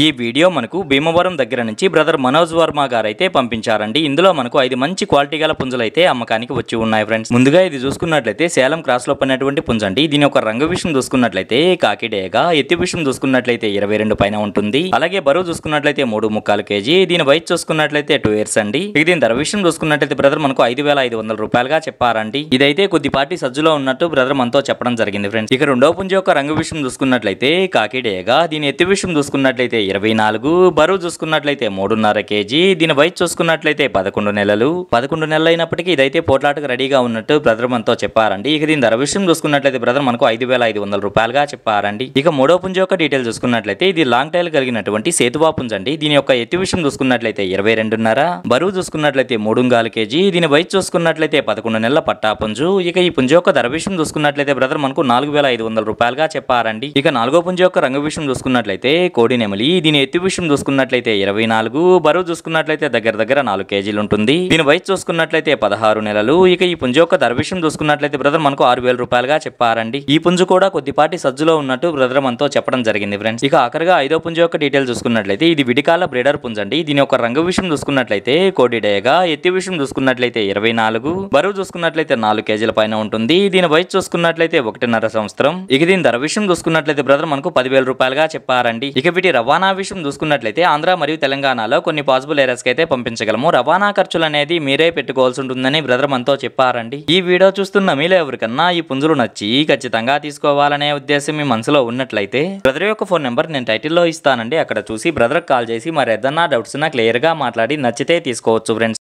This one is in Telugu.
ఈ వీడియో మనకు భీమవరం దగ్గర నుంచి బ్రదర్ మనోజ్ వర్మ గారు అయితే పంపించారండి. ఇందులో మనకు 5 మంచి క్వాలిటీ గల పుంజులు అయితే అమ్మకానికి వచ్చి ఉన్నాయి ఫ్రెండ్స్. ముందుగా ఇది చూసుకున్నట్లయితే సేలం క్రాస్ లో పడినటువంటి పుంజండి. దీని యొక్క రంగు విషయం చూసుకున్నట్లయితే కాకిడేగా, ఎత్తి విషయం చూసుకున్నట్లయితే 22 పైన ఉంటుంది. అలాగే బరువు చూసుకున్నట్లయితే 3.25 kg. దీని వయసు చూసుకున్నట్లయితే 2 years అండి. ఇక దీని ధర విషయం చూసుకున్నట్లయితే బ్రదర్ మనకు 5,500 రూపాయలుగా చెప్పారండి. ఇదైతే కొద్దిపాటి సజ్జులో ఉన్నట్టు బ్రదర్ మనతో చెప్పడం జరిగింది ఫ్రెండ్స్. ఇక రెండో పుంజు యొక్క రంగు విషయం చూసుకున్నట్లయితే కాకిడేగా, దీని ఎత్తి విషయం చూసుకున్నట్లయితే 24, బరువు చూసుకున్నట్లయితే 3.5 kg. దీని వయసు చూసుకున్నట్లయితే 11 నెలలు. 11 నెలలు అయినప్పటికీ ఇదైతే పోట్లాటకు రెడీగా ఉన్నట్టు బ్రదర్ మనతో చెప్పారండి. ఇక దీని ధర విషయం చూసుకున్నట్లయితే బ్రదర్ మనకు 5,500 రూపాయలుగా చెప్పారండి. ఇక మూడో పుంజు యొక్క డీటెయిల్ చూసుకున్నట్లయితే ఇది లాంగ్ టైల్ కలిగినటువంటి సేతువా పుంజండి. దీని యొక్క ఎత్తి విషయం చూసుకున్నట్లయితే 22.5, బరువు చూసుకున్నట్లయితే 3.25 kg. దీని వయసు చూసుకున్నట్లయితే 11 నెలల పట్టా పుంజు. ఇక ఈ పుంజు యొక్క ధర విషయం చూసుకున్నట్లయితే బ్రదర్ మనకు 4,500 రూపాయలుగా చెప్పారండి. ఇక నాలుగో పుంజు యొక్క రంగు విషయం చూసుకున్నట్లయితే కోడి నెమలి. దీని ఎత్తి విషయం చూసుకున్నట్లయితే 24, బరువు చూసుకున్నట్లయితే దగ్గర 4 kgలు ఉంటుంది. దీని వయసు చూసుకున్నట్లయితే 16 నెలలు. ఇక ఈ పుంజు యొక్క ధర విషయం చూసుకున్నట్లయితే బ్రదర్ మనకు 6,000 రూపాయలుగా చెప్పారండి. ఈ పుంజు కూడా కొద్దిపాటి సజ్జులో ఉన్నట్టు బ్రదర్ మనతో చెప్పడం జరిగింది ఫ్రెండ్స్. ఇక ఆఖరిగా ఐదో పుంజు యొక్క డీటెయిల్ చూసుకున్నట్లయితే ఇది విడికాల బ్రీడర్ పుంజండి. దీని యొక్క రంగు విషయం చూసుకున్నట్లయితే కోడిడేగా, ఎత్తి విషయం చూసుకున్నట్లయితే 24, బరువు చూసుకున్నట్లయితే 4 kgల పైన ఉంటుంది. దీని వయసు చూసుకున్నట్లయితే 1.5 సంవత్సరం. ఇక దీని ధర విషయం చూసుకున్నట్లయితే బ్రదర్ మనకు 10,000 రూపాయలుగా చెప్పారండి. ఇక వీటి రవాణా విషయం చూసుకున్నట్లయితే ఆంధ్ర మరియు తెలంగాణలో కొన్ని పాసిబుల్ ఏరియాస్ కి అయితే పంపించగలము. రవాణా ఖర్చులు అనేది మీరే పెట్టుకోవాల్సి ఉంటుందని బ్రదర్ మనతో చెప్పారండి. ఈ వీడియో చూస్తున్న మీలో ఎవరికన్నా ఈ పుంజులు నచ్చి ఖచ్చితంగా తీసుకోవాలనే ఉద్దేశం మీ మనసులో ఉన్నట్లయితే బ్రదర్ యొక్క ఫోన్ నెంబర్ నేను టైటిల్లో ఇస్తానండి. అక్కడ చూసి బ్రదర్ కాల్ చేసి మరి ఏదన్నా డౌట్స్ క్లియర్ గా మాట్లాడి నచ్చితే తీసుకోవచ్చు ఫ్రెండ్స్.